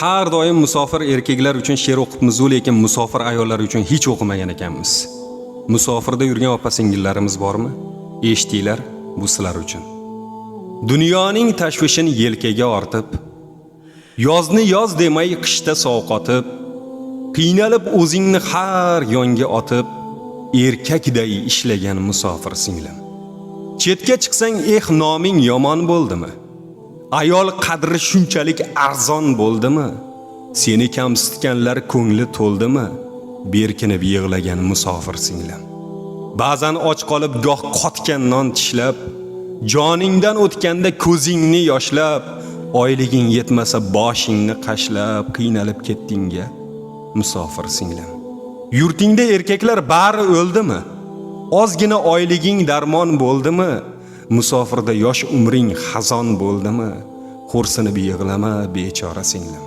Har doim musofir erkaklar uchun she'r o'qibmiz-ku, lekin musofir ayollar uchun hech o'qimagan ekanmiz. Musofirda yurgan opa-singillarimiz bormi? Eshitinglar, bu sizlar uchun. Dunyoning tashvishini yelkaga ortib, yozni yoz demay qishda sovqotib, qiynalib o'zingni har yonga otib, erkakday ishlagan musofir singlim. Chetga chiqsang noming yomon bo'ldimi? Ayol qadri shunchalik arzon bo'ldimi? Seni kamsitganlar ko'ngli to'ldimi? Berkinib yig'lagan musofir singlim. Ba'zan och qolib goh qotgan non tishlab, joningdan o'tganda ko'zingni yoshlab, oyliging yetmasa boshingni qashlab qiynalib ketdingga musofir singlim. Yurtingda erkaklar bari o'ldimi? Ozgina oyliging darmon bo'ldimi? Musofirda yosh umring xazon bo'ldimi? Xo'rsinib yig'lama bechora singlim.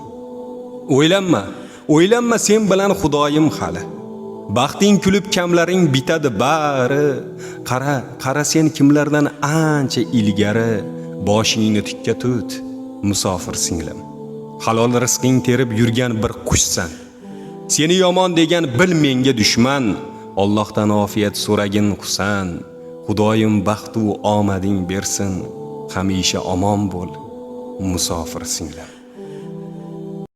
O'ylanma sen bilan Xudoyim hali. Baxting kulib kamlaring bitadi bari. Qara sen kimlardan ancha ilgari, boshingni tikka tut musofir singlim. Halol rizqing terib yurgan bir qushsan. Seni yomon degan bil menga dushman. Allohdan ofiyat so'ragin Husan. Xudoyim baxt va omading bersin. Hamisha omon bo'l musofir singlim.